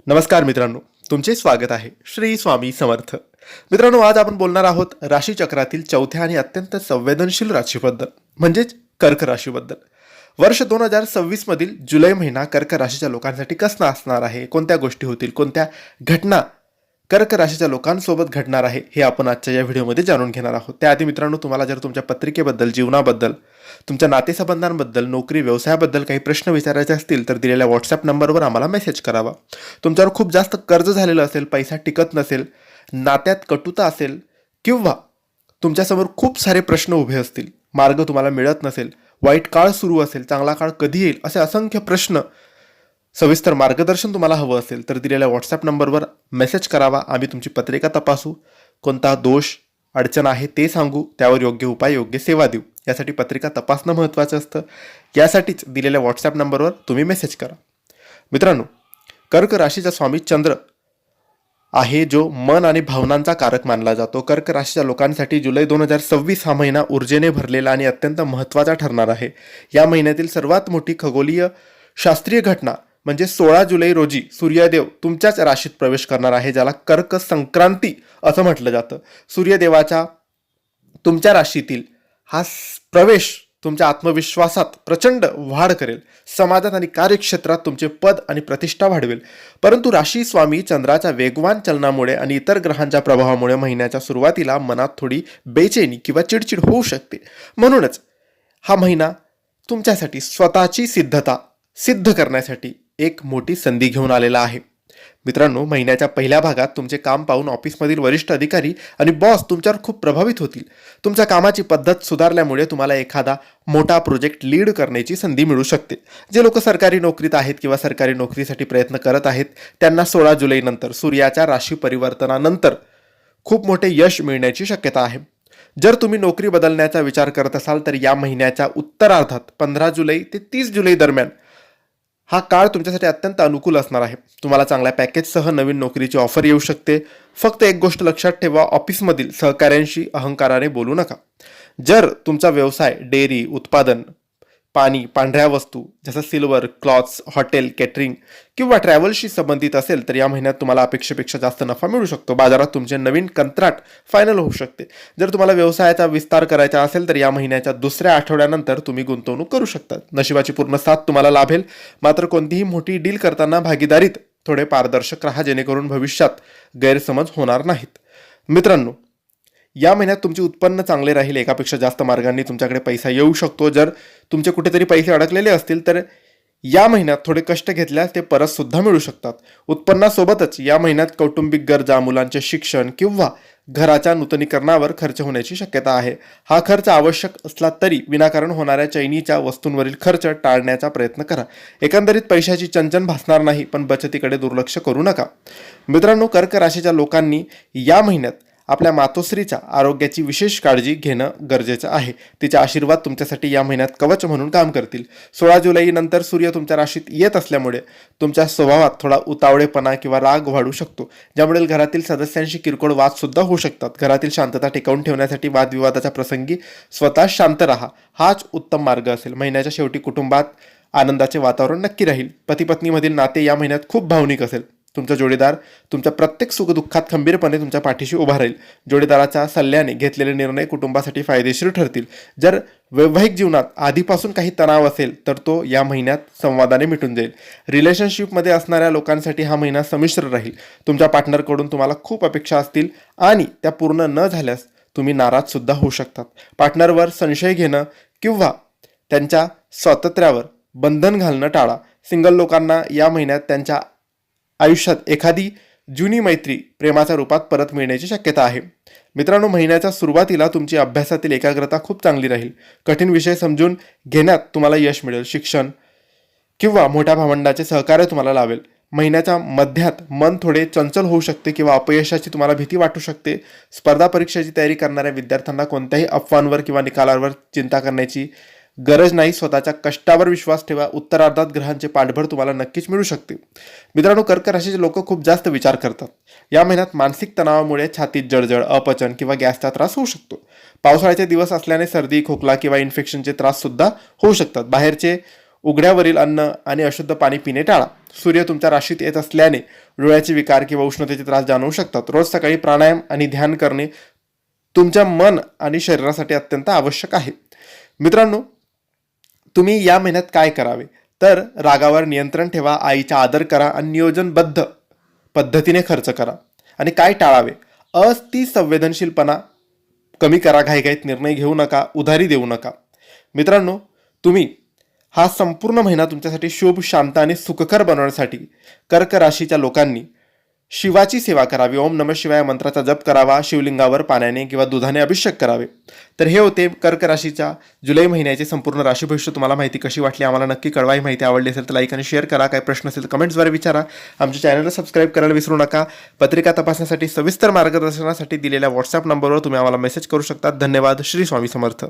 नमस्कार मित्रांनो, तुमचे स्वागत आहे श्री स्वामी समर्थ. मित्रांनो, आज आपण बोलणार आहोत राशीचक्रातील चौथ्या आणि अत्यंत संवेदनशील राशीबद्दल, म्हणजेच कर्क राशीबद्दल. वर्ष 2026 मधील जुलै महिना कर्क राशीच्या लोकांसाठी कसा असणार आहे, कोणत्या गोष्टी होतील, कोणत्या घटना कर्क राशीच्या लोकांसोबत घडणार आहे, हे आपण आजच्या या व्हिडिओमध्ये जाणून घेणार आहोत. त्याआधी मित्रांनो, तुम्हाला जर तुमच्या पत्रिकेबद्दल, जीवनाबद्दल, तुमच्या नातेसंबंधांबद्दल, नोकरी व्यवसायाबद्दल काही प्रश्न विचारायचे असतील तर दिलेल्या व्हॉट्सअप नंबरवर आम्हाला मेसेज करावा. तुमच्यावर खूप जास्त कर्ज झालेलं असेल, पैसा टिकत नसेल, नात्यात कटुता असेल किंवा तुमच्यासमोर खूप सारे प्रश्न उभे असतील, मार्ग तुम्हाला मिळत नसेल, वाईट काळ सुरू असेल, चांगला काळ कधी येईल, असे असंख्य प्रश्न, सविस्तर मार्गदर्शन तुम्हाला हवं असेल तर दिलेल्या व्हॉट्सअप नंबरवर मेसेज करावा. आम्ही तुमची पत्रिका तपासू, कोणता दोष अडचण आहे ते सांगू, त्यावर योग्य उपाय, योग्य सेवा देऊ. यासाठी पत्रिका तपासणं महत्त्वाचं असतं. यासाठीच दिलेल्या व्हॉट्सअप नंबरवर तुम्ही मेसेज करा. मित्रांनो, कर्क राशीचा स्वामी चंद्र आहे, जो मन आणि भावनांचा कारक मानला जातो. कर्क राशीच्या लोकांसाठी जुलै 2026 हा महिना ऊर्जेने भरलेला आणि अत्यंत महत्त्वाचा ठरणार आहे. या महिन्यातील सर्वात मोठी खगोलीय शास्त्रीय घटना म्हणजे 16 जुलै रोजी सूर्यदेव तुमच्याच राशीत प्रवेश करणार आहे, ज्याला कर्क संक्रांती असं म्हटलं जातं. सूर्यदेवाच्या तुमच्या राशीतील हा प्रवेश तुमच्या आत्मविश्वासात प्रचंड वाढ करेल, समाजात आणि कार्यक्षेत्रात तुमचे पद आणि प्रतिष्ठा वाढवेल. परंतु राशी स्वामी चंद्राच्या वेगवान चलनामुळे आणि इतर ग्रहांच्या प्रभावामुळे महिन्याच्या सुरुवातीला मनात थोडी बेचैनी किंवा चिडचिड होऊ शकते. म्हणूनच हा महिना तुमच्यासाठी स्वतःची सिद्धता सिद्ध करण्यासाठी एक मोठी संधी घेऊन आलेला आहे. मित्रांनो, महिन्याच्या पहिल्या भागात तुमचे काम पाहून ऑफिसमधील वरिष्ठ अधिकारी आणि बॉस तुमच्यावर खूप प्रभावित होतील. तुमच्या कामाची पद्धत सुधारल्यामुळे तुम्हाला एखादा मोठा प्रोजेक्ट लीड करण्याची संधी मिळू शकते. जे लोक सरकारी नोकरीत आहेत किंवा सरकारी नोकरीसाठी प्रयत्न करत आहेत त्यांना 16 जुलैनंतर सूर्याच्या राशी परिवर्तनानंतर खूप मोठे यश मिळण्याची शक्यता आहे. जर तुम्ही नोकरी बदलण्याचा विचार करत असाल तर या महिन्याच्या उत्तरार्धात 15 जुलै ते 30 जुलै दरम्यान हा काळ तुमच्यासाठी अत्यंत अनुकूल असणार आहे. तुम्हाला चांगल्या पॅकेजसह नवीन नोकरीची ऑफर येऊ शकते. फक्त एक गोष्ट लक्षात ठेवा, ऑफिसमधील सहकाऱ्यांशी अहंकाराने बोलू नका. जर तुमचा व्यवसाय डेअरी, उत्पादन, पाणी, पांढऱ्या वस्तू जसं सिल्वर, क्लॉथ्स, हॉटेल, केटरिंग किंवा ट्रॅव्हलशी संबंधित असेल तर या महिन्यात तुम्हाला अपेक्षेपेक्षा जास्त नफा मिळू शकतो. बाजारात तुमचे नवीन कंत्राट फायनल होऊ शकते. जर तुम्हाला व्यवसायाचा विस्तार करायचा असेल तर या महिन्याच्या दुसऱ्या आठवड्यानंतर तुम्ही गुंतवणूक करू शकता. नशिबाची पूर्ण साथ तुम्हाला लाभेल. मात्र कोणतीही मोठी डील करताना भागीदारीत थोडे पारदर्शक राहा, जेणेकरून भविष्यात गैरसमज होणार नाहीत. मित्रांनो, या महिन्यात तुमचे उत्पन्न चांगले राहील. एकापेक्षा जास्त मार्गांनी तुमच्याकडे पैसा येऊ शकतो. जर तुमचे कुठेतरी पैसे अडकलेले असतील तर या महिन्यात थोडे कष्ट घेतल्यास ते परत सुद्धा मिळू शकतात. उत्पन्नासोबतच या महिन्यात कौटुंबिक गरजा, मुलांचे शिक्षण किंवा घराच्या नूतनीकरणावर खर्च होण्याची शक्यता आहे. हा खर्च आवश्यक असला तरी विनाकारण होणाऱ्या चैनीच्या वस्तूंवरील खर्च टाळण्याचा प्रयत्न करा. एकंदरीत पैशाची चणचण भासणार नाही, पण बचतीकडे दुर्लक्ष करू नका. मित्रांनो, कर्क राशीच्या लोकांनी या महिन्यात आपल्या मातोश्रीच्या आरोग्याची विशेष काळजी घेणं गरजेचं आहे. तिचे आशीर्वाद तुमच्यासाठी या महिन्यात कवच म्हणून काम करतील. 16 जुलै नंतर सूर्य तुमच्या राशीत येत असल्यामुळे तुमच्या स्वभावात थोडा उतावळेपणा किंवा राग वाढू शकतो, ज्यामुळे घरातील सदस्यांशी किरकोळ वाद सुद्धा होऊ शकतात. घरातील शांतता टिकवून ठेवण्यासाठी वादविवादाच्या प्रसंगी स्वतः शांत राहा, हाच उत्तम मार्ग असेल. महिन्याच्या शेवटी कुटुंबात आनंदाचे वातावरण नक्की राहील. पती पत्नीमधील नाते या महिन्यात खूप भावनिक असेल. तुमचा जोडीदार तुमच्या प्रत्येक सुखदुःखात खंबीरपणे तुमच्या पाठीशी उभा राहील. जोडीदाराच्या सल्ल्याने घेतलेले निर्णय कुटुंबासाठी फायदेशीर ठरतील. जर वैवाहिक जीवनात आधीपासून काही तणाव असेल तर तो या महिन्यात संवादाने मिटून जाईल. रिलेशनशिपमध्ये असणाऱ्या लोकांसाठी हा महिना संमिश्र राहील. तुमच्या पार्टनरकडून तुम्हाला खूप अपेक्षा असतील आणि त्या पूर्ण न झाल्यास तुम्ही नाराज सुद्धा होऊ शकतात. पार्टनरवर संशय घेणं किंवा त्यांच्या स्वातंत्र्यावर बंधन घालणं टाळा. सिंगल लोकांना या महिन्यात त्यांच्या आयुष्यात एखादी जुनी मैत्री प्रेमाच्या रूपात परत मिळण्याची शक्यता आहे. मित्रांनो, महिन्याच्या सुरुवातीला तुमची अभ्यासातील एकाग्रता खूप चांगली राहील. कठीण विषय समजून घेण्यात तुम्हाला यश मिळेल. शिक्षण किंवा मोठ्या भावंडाचे सहकार्य तुम्हाला लावेल. महिन्याच्या मध्यात मन थोडे चंचल होऊ शकते किंवा अपयशाची तुम्हाला भीती वाटू शकते. स्पर्धा परीक्षेची तयारी करणाऱ्या विद्यार्थ्यांना कोणत्याही अफवांवर किंवा निकालावर चिंता करण्याची गरज नाही. स्वतःच्या कष्टावर विश्वास ठेवा. उत्तरार्धात ग्रहांचे पाठबळ तुम्हाला नक्कीच मिळू शकते. मित्रांनो, कर्क राशीचे लोक खूप जास्त विचार करतात. या महिन्यात मानसिक तणावामुळे छातीत जळजळ, अपचन किंवा गॅसचा त्रास होऊ शकतो. पावसाळ्याचे दिवस असल्याने सर्दी, खोकला किंवा इन्फेक्शनचे त्रास सुद्धा होऊ शकतात. बाहेरचे उघड्यावरील अन्न आणि अशुद्ध पाणी पिणे टाळा. सूर्य तुमच्या राशीत येत असल्याने डोळ्याचे विकार किंवा उष्णतेचे त्रास जाणवू शकतात. रोज सकाळी प्राणायाम आणि ध्यान करणे तुमच्या मन आणि शरीरासाठी अत्यंत आवश्यक आहे. मित्रांनो, तुम्ही या महिन्यात काय करावे तर रागावर नियंत्रण ठेवा, आईचा आदर करा आणि नियोजनबद्ध पद्धतीने खर्च करा. आणि काय टाळावे, अति संवेदनशीलपणा कमी करा, घाईघाईत निर्णय घेऊ नका, उधारी देऊ नका. मित्रांनो, तुम्ही हा संपूर्ण महिना तुमच्यासाठी शुभ, शांत आणि सुखकर बनवण्यासाठी कर्क राशीच्या लोकांनी शिवाची सेवा करावी. ओम नमः शिवाय मंत्राचा जप करावा. शिवलिंगावर पाण्याने किंवा दुधाने अभिषेक करावे. तर हे होते कर्क राशीच्या जुलै महिन्याचे संपूर्ण राशी भविष्य. तुम्हाला माहिती कशी वाटली आम्हाला नक्की कळवा. ही माहिती आवडली असेल तर लाईक आणि शेअर करा. काही प्रश्न असेल तर कमेंट्सद्वारे विचारा. आमच्या चॅनलला सबस्क्राईब करायला विसरू नका. पत्रिका तपासण्यासाठी सविस्तर मार्गदर्शनासाठी दिलेल्या व्हॉट्सअप नंबरवर तुम्ही आम्हाला मेसेज करू शकता. धन्यवाद. श्री स्वामी समर्थ.